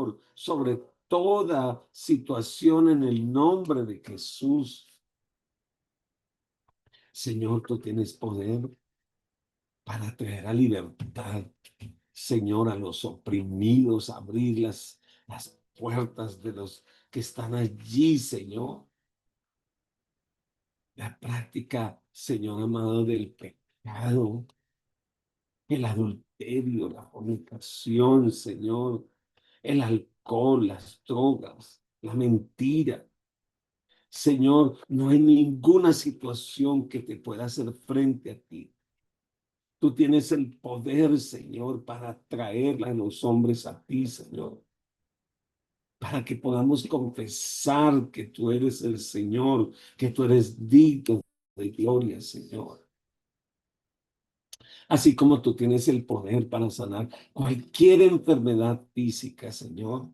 Señor, sobre toda situación en el nombre de Jesús. Señor, tú tienes poder para traer a libertad, Señor, a los oprimidos, abrir las puertas de los que están allí, Señor. La práctica, Señor amado, del pecado, el adulterio, la fornicación, Señor, el alcohol, las drogas, la mentira. Señor, no hay ninguna situación que te pueda hacer frente a ti. Tú tienes el poder, Señor, para traer a los hombres a ti, Señor, para que podamos confesar que tú eres el Señor, que tú eres digno de gloria, Señor. Así como tú tienes el poder para sanar cualquier enfermedad física, Señor.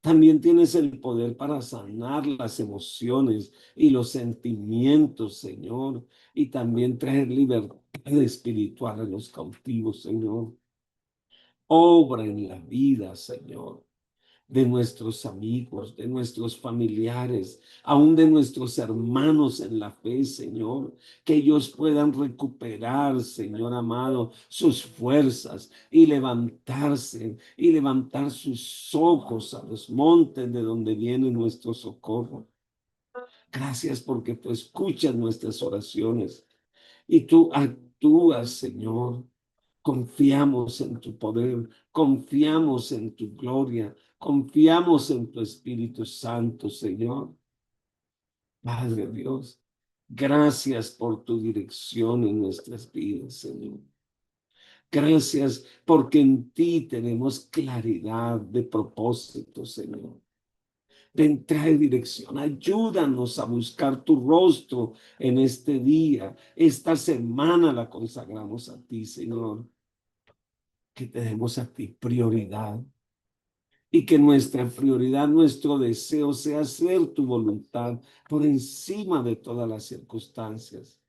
También tienes el poder para sanar las emociones y los sentimientos, Señor, y también traer libertad espiritual a los cautivos, Señor. Obra en la vida, Señor, de nuestros amigos, de nuestros familiares, aún de nuestros hermanos en la fe, Señor, que ellos puedan recuperar, Señor amado, sus fuerzas y levantar sus ojos a los montes de donde viene nuestro socorro. Gracias porque tú escuchas nuestras oraciones y tú actúas, Señor. Confiamos en tu poder, confiamos en tu gloria, confiamos en tu Espíritu Santo, Señor. Padre Dios, gracias por tu dirección en nuestras vidas, Señor. Gracias porque en ti tenemos claridad de propósito, Señor. Ven, trae dirección, ayúdanos a buscar tu rostro en este día. Esta semana la consagramos a ti, Señor. Que te demos a ti prioridad y que nuestra prioridad, nuestro deseo sea hacer tu voluntad por encima de todas las circunstancias.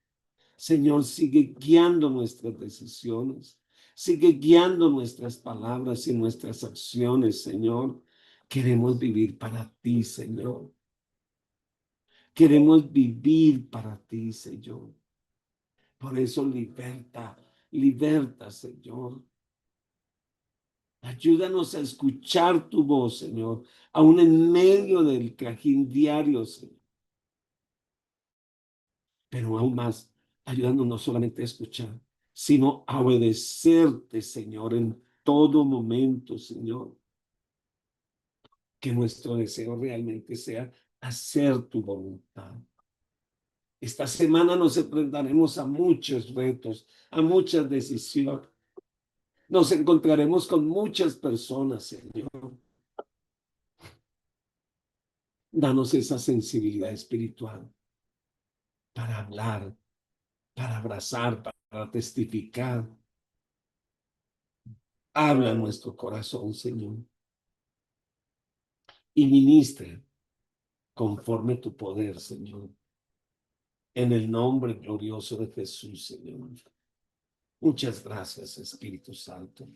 Señor, sigue guiando nuestras decisiones, sigue guiando nuestras palabras y nuestras acciones, Señor. Queremos vivir para ti, Señor. Queremos vivir para ti, Señor. Por eso liberta, liberta, Señor. Ayúdanos a escuchar tu voz, Señor, aún en medio del trajín diario, Señor. Pero aún más, ayúdanos no solamente a escuchar, sino a obedecerte, Señor, en todo momento, Señor. Que nuestro deseo realmente sea hacer tu voluntad. Esta semana nos enfrentaremos a muchos retos, a muchas decisiones. Nos encontraremos con muchas personas, Señor. Danos esa sensibilidad espiritual para hablar, para abrazar, para testificar. Habla en nuestro corazón, Señor, y ministra conforme tu poder, Señor, en el nombre glorioso de Jesús, Señor. Muchas gracias, Espíritu Santo,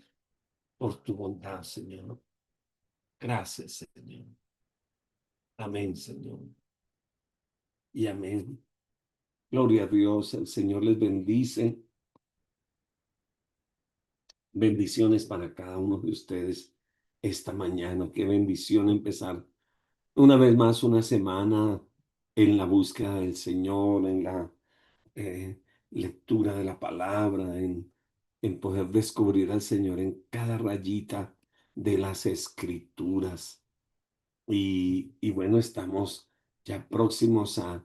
por tu bondad, Señor. Gracias, Señor. Amén, Señor. Y amén. Gloria a Dios, el Señor les bendice. Bendiciones para cada uno de ustedes esta mañana. Qué bendición empezar una vez más una semana en la búsqueda del Señor, en la lectura de la palabra, en poder descubrir al Señor en cada rayita de las escrituras. Y bueno, estamos ya próximos a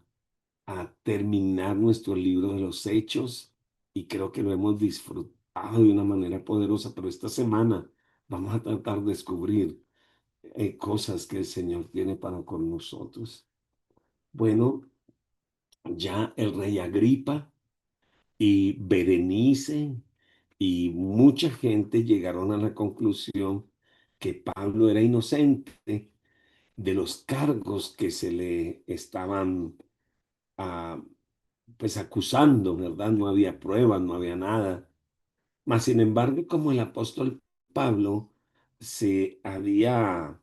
terminar nuestro libro de los Hechos y creo que lo hemos disfrutado de una manera poderosa, pero esta semana vamos a tratar de descubrir cosas que el Señor tiene para con nosotros. Bueno, ya el rey Agripa y Berenice y mucha gente llegaron a la conclusión que Pablo era inocente de los cargos que se le estaban ah, pues acusando, ¿verdad? No había pruebas, no había nada. Mas, sin embargo, como el apóstol Pablo había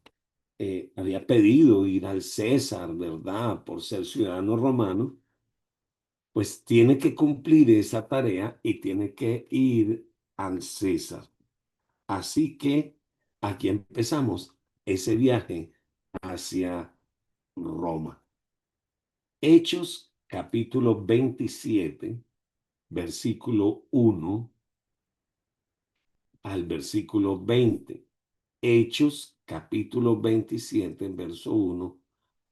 pedido ir al César, ¿verdad? Por ser ciudadano romano, pues tiene que cumplir esa tarea y tiene que ir al César. Así que aquí empezamos ese viaje hacia Roma. Hechos capítulo 27, versículo 1 al versículo 20. Hechos capítulo 27, verso 1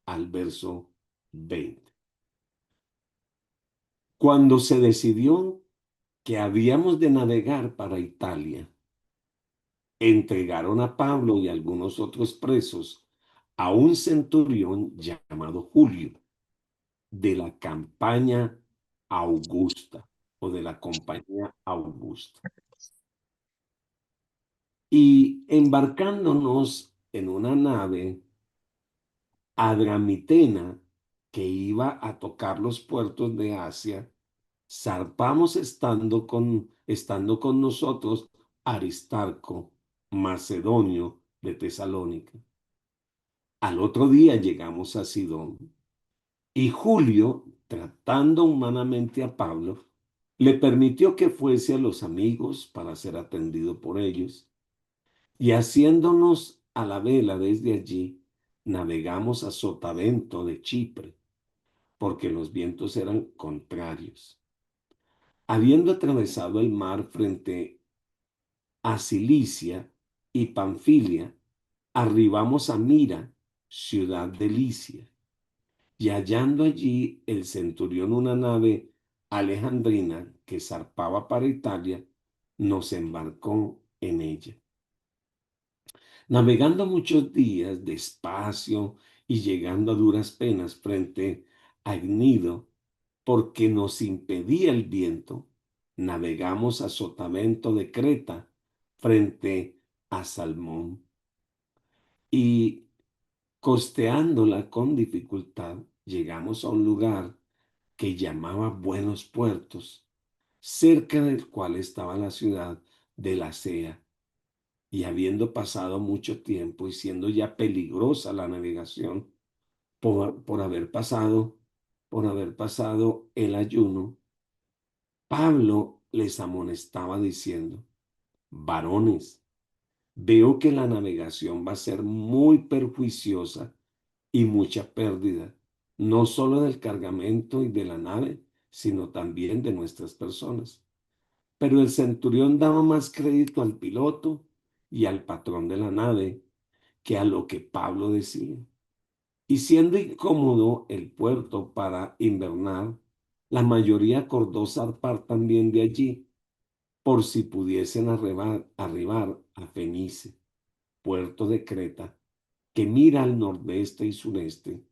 al verso 20. Cuando se decidió que habíamos de navegar para Italia, entregaron a Pablo y algunos otros presos a un centurión llamado Julio, de la campaña Augusta o de la compañía Augusta. Y embarcándonos en una nave Adramitena que iba a tocar los puertos de Asia, zarpamos estando con nosotros Aristarco, macedonio de Tesalónica. Al otro día llegamos a Sidón y Julio, tratando humanamente a Pablo, le permitió que fuese a los amigos para ser atendido por ellos, y haciéndonos a la vela desde allí, navegamos a Sotavento de Chipre, porque los vientos eran contrarios. Habiendo atravesado el mar frente a Cilicia y Panfilia, arribamos a Mira, ciudad de Licia, y hallando allí el centurión una nave alejandrina que zarpaba para Italia, nos embarcó en ella. Navegando muchos días despacio y llegando a duras penas frente a Gnido, porque nos impedía el viento, navegamos a Sotavento de Creta frente a Salmón y costeándola con dificultad, llegamos a un lugar que llamaba Buenos Puertos, cerca del cual estaba la ciudad de La Sea. Y habiendo pasado mucho tiempo y siendo ya peligrosa la navegación por por haber pasado el ayuno, Pablo les amonestaba diciendo: varones, veo que la navegación va a ser muy perjuiciosa y mucha pérdida, no solo del cargamento y de la nave, sino también de nuestras personas. Pero el centurión daba más crédito al piloto y al patrón de la nave que a lo que Pablo decía. Y siendo incómodo el puerto para invernar, la mayoría acordó zarpar también de allí, por si pudiesen arribar a Fenice, puerto de Creta, que mira al nordeste y sureste,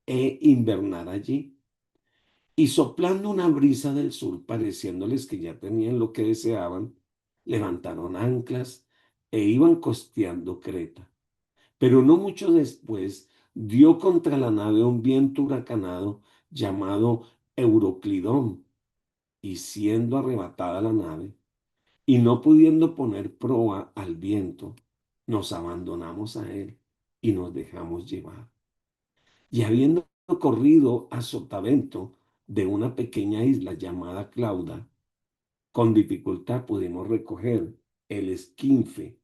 e invernar allí. Y soplando una brisa del sur, pareciéndoles que ya tenían lo que deseaban, levantaron anclas e iban costeando Creta. Pero no mucho después dio contra la nave un viento huracanado llamado Euroclidón, y siendo arrebatada la nave, y no pudiendo poner proa al viento, nos abandonamos a él y nos dejamos llevar. Y habiendo corrido a sotavento de una pequeña isla llamada Clauda, con dificultad pudimos recoger el esquinfe,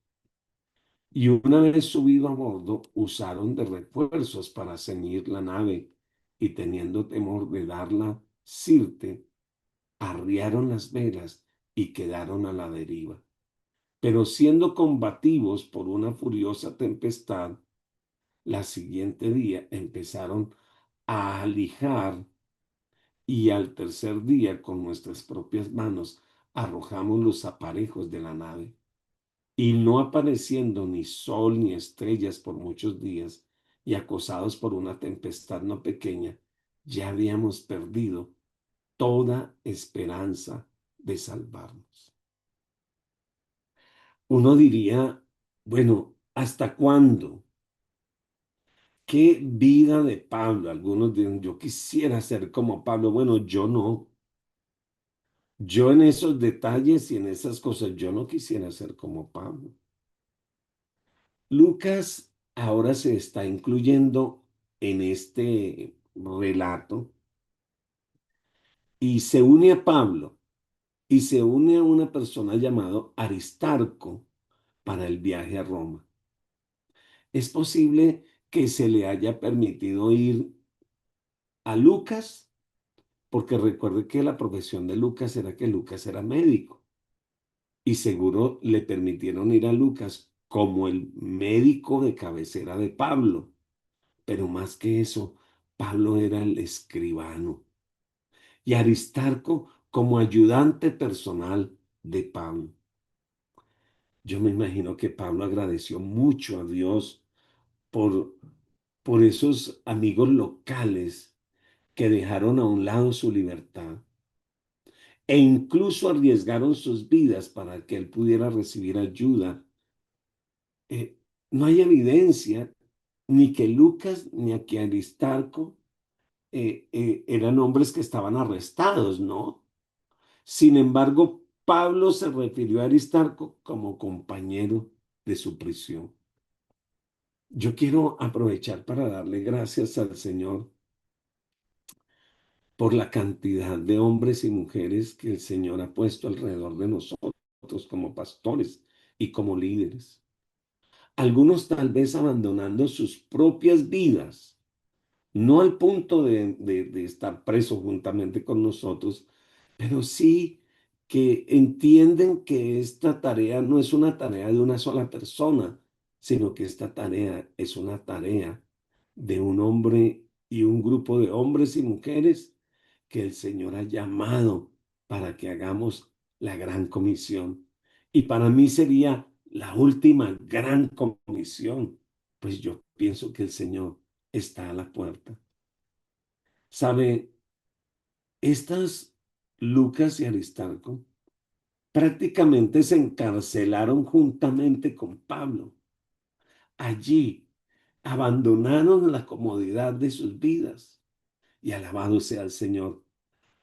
y una vez subido a bordo, usaron de refuerzos para ceñir la nave, y teniendo temor de darla sirte, arriaron las velas y quedaron a la deriva. Pero siendo combativos por una furiosa tempestad, la siguiente día empezaron a alijar, y al tercer día con nuestras propias manos arrojamos los aparejos de la nave. Y no apareciendo ni sol ni estrellas por muchos días, y acosados por una tempestad no pequeña, ya habíamos perdido toda esperanza de salvarnos. Uno diría, bueno, ¿hasta cuándo? ¿Qué vida de Pablo? Algunos dicen, yo quisiera ser como Pablo. Bueno, yo no. Yo en esos detalles y en esas cosas, yo no quisiera ser como Pablo. Lucas ahora se está incluyendo en este relato y se une a Pablo y se une a una persona llamado Aristarco para el viaje a Roma. Es posible que se le haya permitido ir a Lucas, porque recuerde que la profesión de Lucas era que Lucas era médico y seguro le permitieron ir a Lucas como el médico de cabecera de Pablo, pero más que eso, Pablo era el escribano y Aristarco como ayudante personal de Pablo. Yo me imagino que Pablo agradeció mucho a Dios por, por esos amigos locales que dejaron a un lado su libertad e incluso arriesgaron sus vidas para que él pudiera recibir ayuda. Eh, no hay evidencia ni que Lucas ni que Aristarco eran hombres que estaban arrestados, ¿no? Sin embargo, Pablo se refirió a Aristarco como compañero de su prisión. Yo quiero aprovechar para darle gracias al Señor por la cantidad de hombres y mujeres que el Señor ha puesto alrededor de nosotros como pastores y como líderes. Algunos tal vez abandonando sus propias vidas, no al punto de estar preso juntamente con nosotros, pero sí que entienden que esta tarea no es una tarea de una sola persona, sino que esta tarea es una tarea de un hombre y un grupo de hombres y mujeres que el Señor ha llamado para que hagamos la gran comisión. Y para mí sería la última gran comisión, pues yo pienso que el Señor está a la puerta. ¿Sabe? Estas Lucas y Aristarco prácticamente se encarcelaron juntamente con Pablo. Allí abandonaron la comodidad de sus vidas y alabado sea el Señor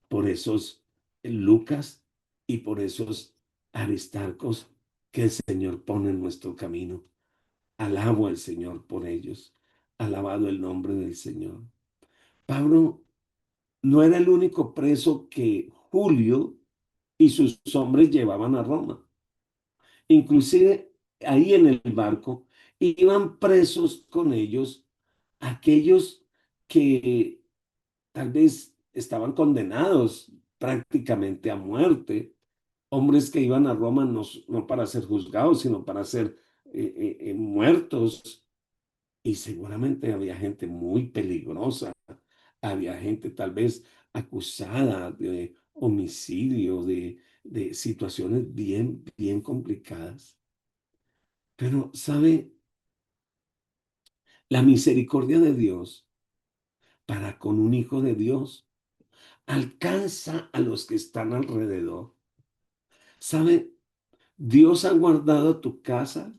por esos Lucas y por esos Aristarcos que el Señor pone en nuestro camino. Alabo al Señor por ellos. Alabado el nombre del Señor. Pablo no era el único preso que Julio y sus hombres llevaban a Roma. Inclusive ahí en el barco iban presos con ellos aquellos que tal vez estaban condenados prácticamente a muerte, hombres que iban a Roma no para ser juzgados, sino para ser muertos. Y seguramente había gente muy peligrosa, había gente tal vez acusada de homicidio, de situaciones bien, bien complicadas. Pero, ¿sabe? La misericordia de Dios para con un hijo de Dios alcanza a los que están alrededor. ¿Sabe? Dios ha guardado tu casa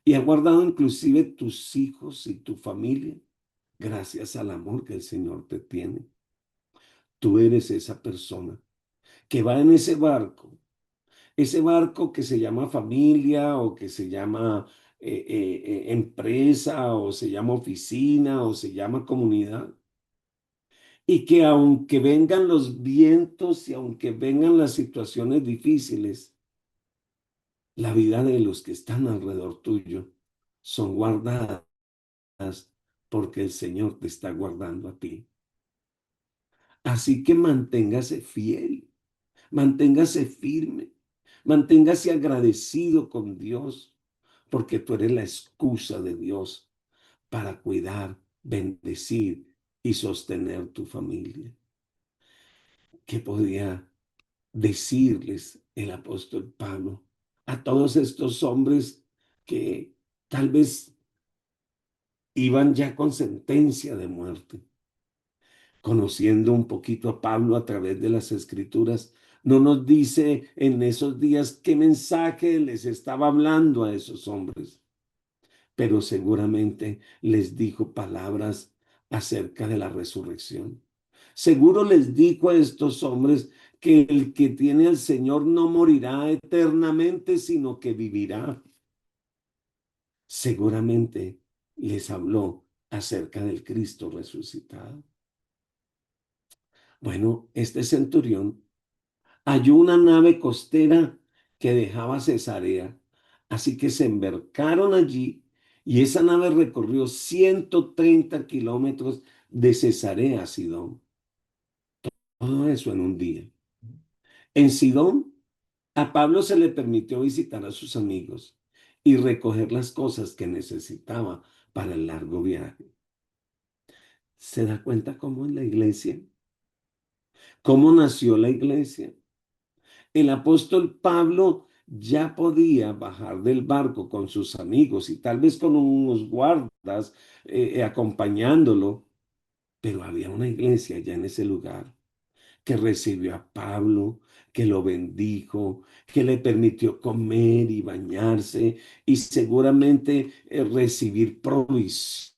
y ha guardado inclusive tus hijos y tu familia gracias al amor que el Señor te tiene. Tú eres esa persona que va en ese barco que se llama familia o que se llama empresa o se llama oficina o se llama comunidad. Y que aunque vengan los vientos y aunque vengan las situaciones difíciles, la vida de los que están alrededor tuyo son guardadas porque el Señor te está guardando a ti. Así que manténgase fiel, manténgase firme, manténgase agradecido con Dios, porque tú eres la excusa de Dios para cuidar, bendecir y sostener tu familia. ¿Qué podía decirles el apóstol Pablo a todos estos hombres que tal vez iban ya con sentencia de muerte? Conociendo un poquito a Pablo a través de las escrituras, no nos dice en esos días qué mensaje les estaba hablando a esos hombres, pero seguramente les dijo palabras acerca de la resurrección. Seguro les dijo a estos hombres que el que tiene al Señor no morirá eternamente, sino que vivirá. seguramente les habló acerca del Cristo resucitado. Bueno, este centurión halló una nave costera que dejaba Cesarea, así que se embarcaron allí y esa nave recorrió 130 kilómetros de Cesarea a Sidón. Todo eso en un día. En Sidón, a Pablo se le permitió visitar a sus amigos y recoger las cosas que necesitaba para el largo viaje. ¿Se da cuenta cómo es la iglesia? ¿Cómo nació la iglesia? El apóstol Pablo ya podía bajar del barco con sus amigos y tal vez con unos guardas acompañándolo, pero había una iglesia ya en ese lugar que recibió a Pablo, que lo bendijo, que le permitió comer y bañarse y seguramente recibir provisión.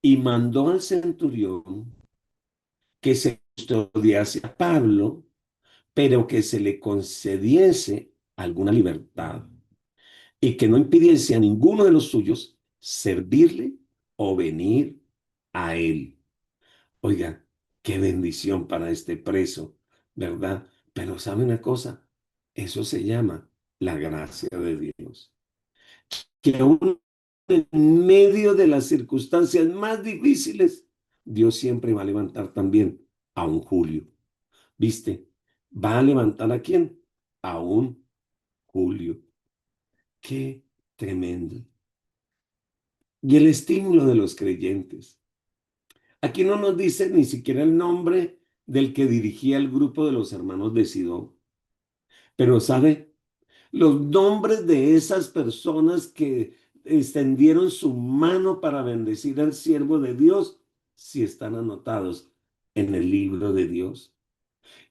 Y mandó al centurión que se custodiase a Pablo, pero que se le concediese alguna libertad y que no impidiese a ninguno de los suyos servirle o venir a él. Oiga, qué bendición para este preso, ¿verdad? Pero ¿sabe una cosa? Eso se llama la gracia de Dios. Que aún en medio de las circunstancias más difíciles, Dios siempre va a levantar también a un Julio. ¿Viste? ¿Va a levantar a quién? A un Julio. Qué tremendo. Y el estímulo de los creyentes. Aquí no nos dice ni siquiera el nombre del que dirigía el grupo de los hermanos de Sidón. Pero ¿sabe? Los nombres de esas personas que extendieron su mano para bendecir al siervo de Dios, sí están anotados en el libro de Dios.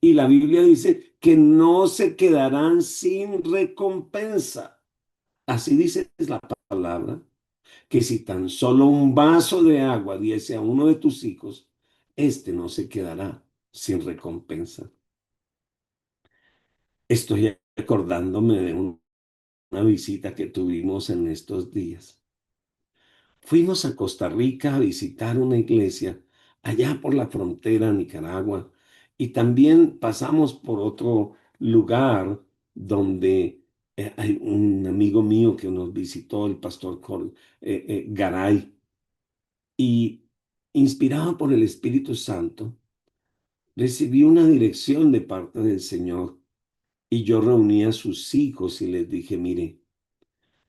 Y la Biblia dice que no se quedarán sin recompensa. Así dice la palabra, que si tan solo un vaso de agua diese a uno de tus hijos, éste no se quedará sin recompensa. Estoy acordándome de una visita que tuvimos en estos días. Fuimos a Costa Rica a visitar una iglesia allá por la frontera de Nicaragua y también pasamos por otro lugar donde hay un amigo mío que nos visitó, el pastor Garay, y inspirado por el Espíritu Santo, recibí una dirección de parte del Señor y yo reuní a sus hijos y les dije, mire,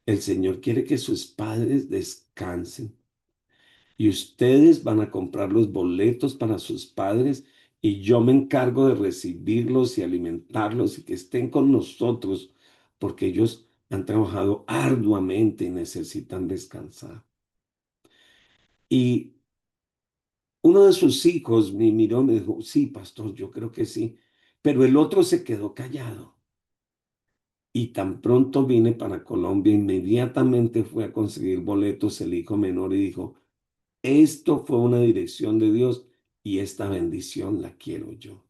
el Señor quiere que sus padres descansen y ustedes van a comprar los boletos para sus padres y yo me encargo de recibirlos y alimentarlos y que estén con nosotros porque ellos han trabajado arduamente y necesitan descansar. Y uno de sus hijos me miró y me dijo, sí, pastor, yo creo que sí, pero el otro se quedó callado. Y tan pronto vine para Colombia, inmediatamente fue a conseguir boletos el hijo menor y dijo, esto fue una dirección de Dios y esta bendición la quiero yo.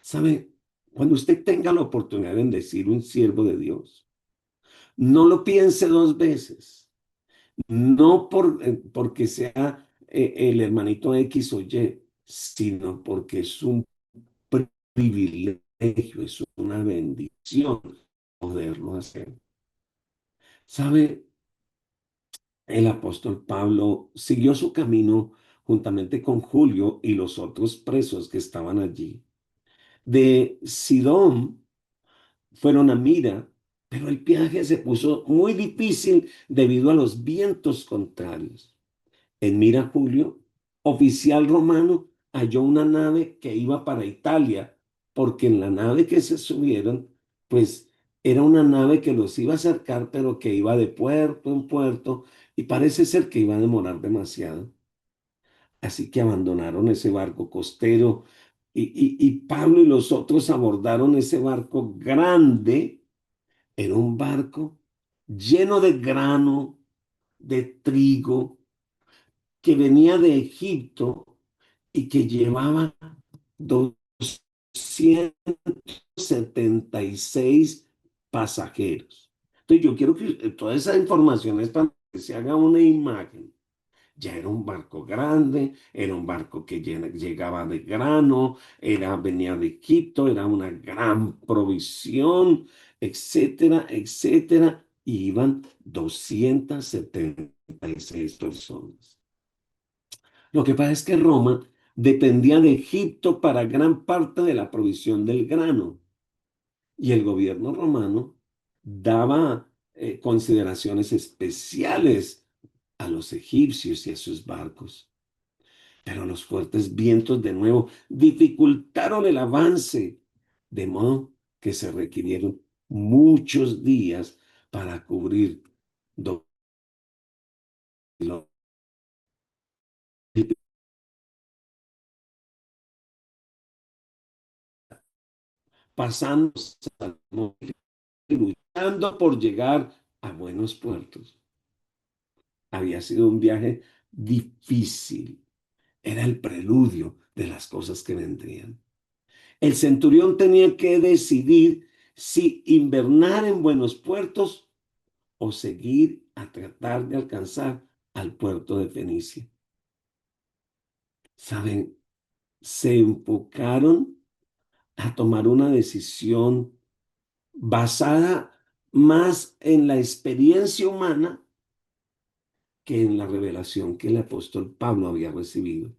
¿Sabe? Cuando usted tenga la oportunidad de bendecir un siervo de Dios, no lo piense dos veces, no porque sea el hermanito X o Y, sino porque es un privilegio, es una bendición poderlo hacer. ¿Sabe? El apóstol Pablo siguió su camino juntamente con Julio y los otros presos que estaban allí. De Sidón fueron a Mira, pero el viaje se puso muy difícil debido a los vientos contrarios. En Mira, Julio, oficial romano, halló una nave que iba para Italia, porque en la nave que se subieron, pues era una nave que los iba a acercar, pero que iba de puerto en puerto, y parece ser que iba a demorar demasiado. Así que abandonaron ese barco costero y Pablo y los otros abordaron ese barco grande. Era un barco lleno de grano, de trigo, que venía de Egipto y que llevaba 276 pasajeros. Entonces yo quiero que toda esa información es para que se haga una imagen. Ya era un barco grande, era un barco que llegaba de grano, venía de Egipto, era una gran provisión, etcétera, etcétera. Y iban 276 personas. Lo que pasa es que Roma dependía de Egipto para gran parte de la provisión del grano y el gobierno romano daba consideraciones especiales a los egipcios y a sus barcos. Pero los fuertes vientos de nuevo dificultaron el avance, de modo que se requirieron muchos días para cubrir 2 kilómetros, pasando, luchando por llegar a buenos puertos. Había sido un viaje difícil. Era el preludio de las cosas que vendrían. El centurión tenía que decidir si invernar en buenos puertos o seguir a tratar de alcanzar al puerto de Fenicia. ¿Saben? Se enfocaron a tomar una decisión basada más en la experiencia humana que en la revelación que el apóstol Pablo había recibido.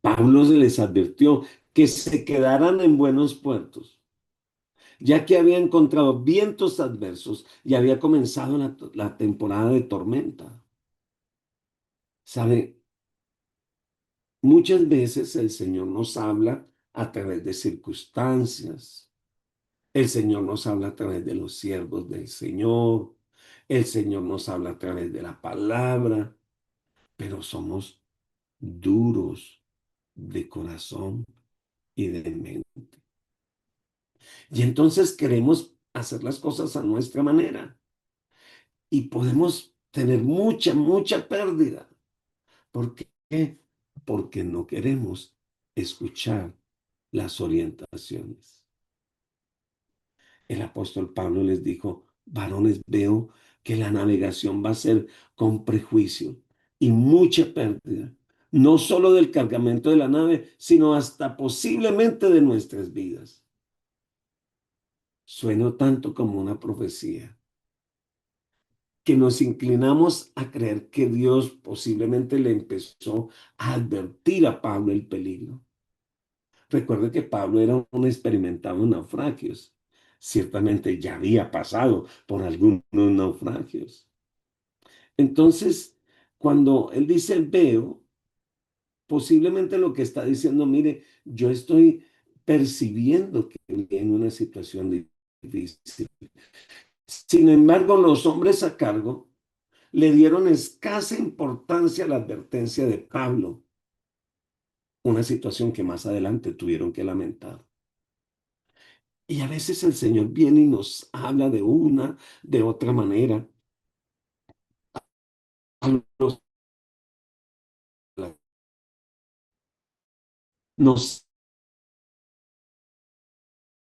Pablo se les advirtió que se quedaran en buenos puertos, ya que había encontrado vientos adversos y había comenzado la temporada de tormenta. ¿Sabe? Muchas veces el Señor nos habla a través de circunstancias. El Señor nos habla a través de los siervos del Señor. El Señor nos habla a través de la palabra, pero somos duros de corazón y de mente. Y entonces queremos hacer las cosas a nuestra manera y podemos tener mucha, mucha pérdida. ¿Por qué? Porque no queremos escuchar las orientaciones. El apóstol Pablo les dijo: varones, veo que la navegación va a ser con prejuicio y mucha pérdida, no solo del cargamento de la nave, sino hasta posiblemente de nuestras vidas. Suena tanto como una profecía, que nos inclinamos a creer que Dios posiblemente le empezó a advertir a Pablo el peligro. Recuerde que Pablo era un experimentado en naufragios. Ciertamente ya había pasado por algunos naufragios. Entonces, cuando él dice veo, posiblemente lo que está diciendo: mire, yo estoy percibiendo que viene una situación difícil. Sin embargo, los hombres a cargo le dieron escasa importancia a la advertencia de Pablo, una situación que más adelante tuvieron que lamentar. Y a veces el Señor viene y nos habla de una, de otra manera. Nos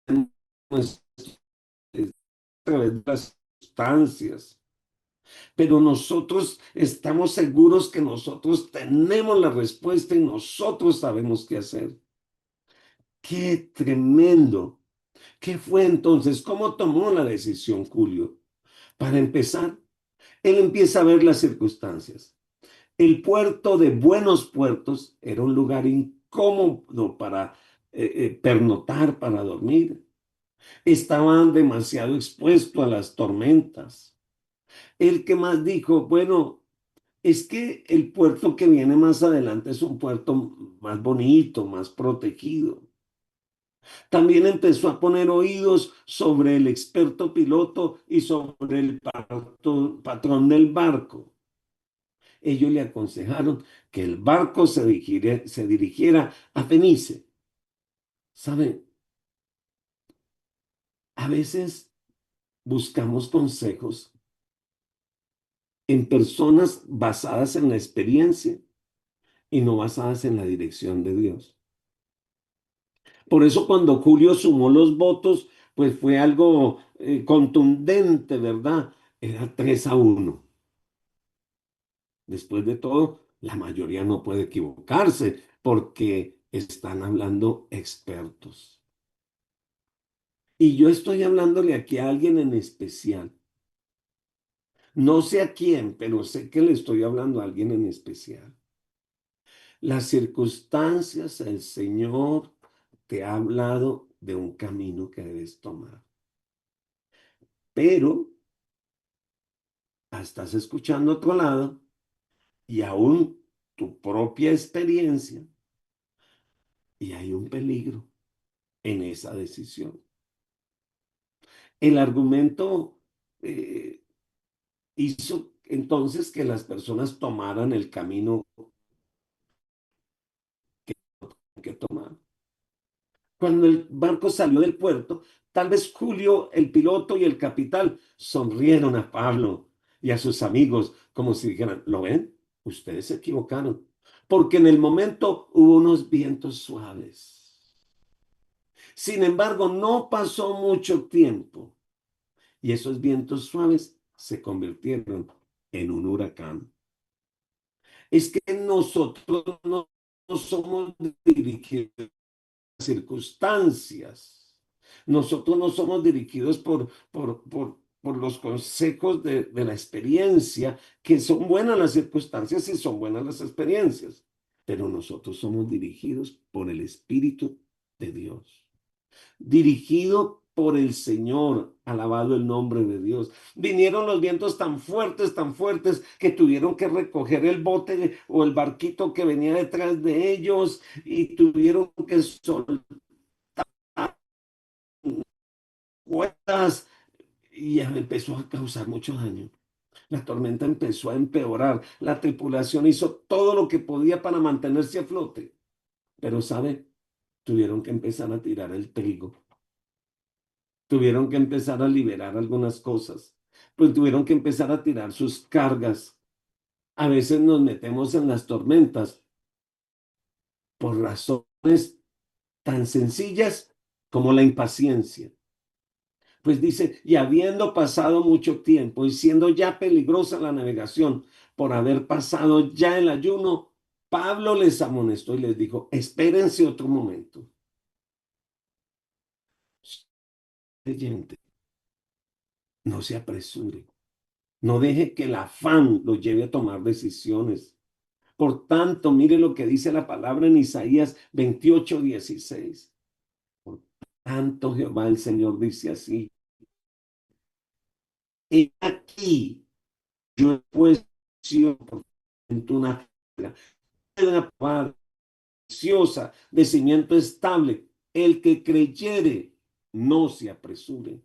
a través de las sustancias, pero nosotros estamos seguros que nosotros tenemos la respuesta y nosotros sabemos qué hacer. ¡Qué tremendo! ¿Qué fue entonces? ¿Cómo tomó la decisión Julio? Para empezar, él empieza a ver las circunstancias. El puerto de Buenos Puertos era un lugar incómodo para pernoctar, para dormir. Estaban demasiado expuestos a las tormentas. El que más dijo, bueno, es que el puerto que viene más adelante es un puerto más bonito, más protegido. También empezó a poner oídos sobre el experto piloto y sobre el patrón del barco. Ellos le aconsejaron que el barco se dirigiera a Fenice. ¿Saben? A veces buscamos consejos en personas basadas en la experiencia y no basadas en la dirección de Dios. Por eso cuando Julio sumó los votos, pues fue algo contundente, ¿verdad? Era 3-1. Después de todo, la mayoría no puede equivocarse porque están hablando expertos. Y yo estoy hablándole aquí a alguien en especial. No sé a quién, pero sé que le estoy hablando a alguien en especial. Las circunstancias, el Señor te ha hablado de un camino que debes tomar. Pero estás escuchando a otro lado y aún tu propia experiencia y hay un peligro en esa decisión. El argumento eh, hizo entonces que las personas tomaran el camino que tomaron. Cuando el barco salió del puerto, tal vez Julio, el piloto y el capitán sonrieron a Pablo y a sus amigos como si dijeran, ¿lo ven? Ustedes se equivocaron, porque en el momento hubo unos vientos suaves. Sin embargo, no pasó mucho tiempo y esos vientos suaves se convirtieron en un huracán. Es que nosotros no somos dirigidos circunstancias. Nosotros no somos dirigidos por los consejos de la experiencia, que son buenas las circunstancias y son buenas las experiencias, pero nosotros somos dirigidos por el Espíritu de Dios, dirigido por el Señor, alabado el nombre de Dios. Vinieron los vientos tan fuertes, que tuvieron que recoger el bote o el barquito que venía detrás de ellos y tuvieron que soltar cuerdas y empezó a causar mucho daño. La tormenta empezó a empeorar. La tripulación hizo todo lo que podía para mantenerse a flote. Pero, ¿sabe? Tuvieron que empezar a tirar el trigo. Tuvieron que empezar a liberar algunas cosas. Pues tuvieron que empezar a tirar sus cargas. A veces nos metemos en las tormentas por razones tan sencillas como la impaciencia. Pues dice, y habiendo pasado mucho tiempo y siendo ya peligrosa la navegación por haber pasado ya el ayuno, Pablo les amonestó y les dijo, espérense otro momento. Creyente, no se apresure, no deje que el afán lo lleve a tomar decisiones. Por tanto, mire lo que dice la palabra en Isaías 28:16. Por tanto, Jehová el Señor dice así, he aquí, yo he puesto por una piedra preciosa, de cimiento estable. El que creyere, no se apresure.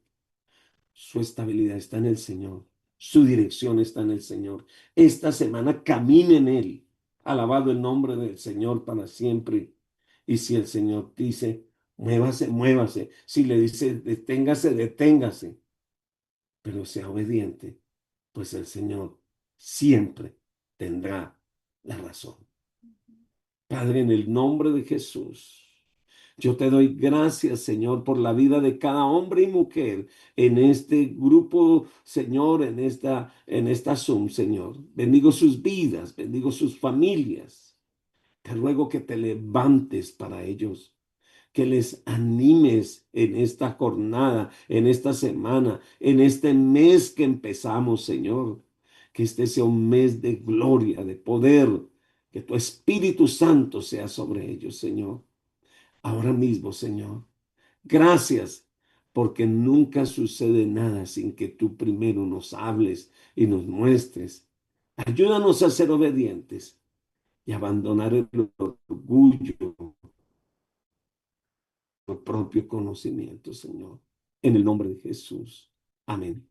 Su estabilidad está en el Señor. Su dirección está en el Señor. Esta semana camine en Él. Alabado el nombre del Señor para siempre. Y si el Señor dice, muévase, muévase. Si le dice, deténgase, deténgase. Pero sea obediente, pues el Señor siempre tendrá la razón. Padre, en el nombre de Jesús, yo te doy gracias, Señor, por la vida de cada hombre y mujer en este grupo, Señor, en esta Zoom, Señor. Bendigo sus vidas, bendigo sus familias. Te ruego que te levantes para ellos, que les animes en esta jornada, en esta semana, en este mes que empezamos, Señor. que este sea un mes de gloria, de poder, que tu Espíritu Santo sea sobre ellos, Señor. Ahora mismo, Señor. Gracias, porque nunca sucede nada sin que tú primero nos hables y nos muestres. Ayúdanos a ser obedientes y abandonar el orgullo, el propio conocimiento, Señor. En el nombre de Jesús. Amén.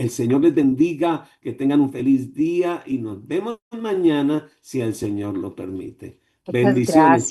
El Señor les bendiga, que tengan un feliz día y nos vemos mañana si el Señor lo permite. Muchas Bendiciones. gracias.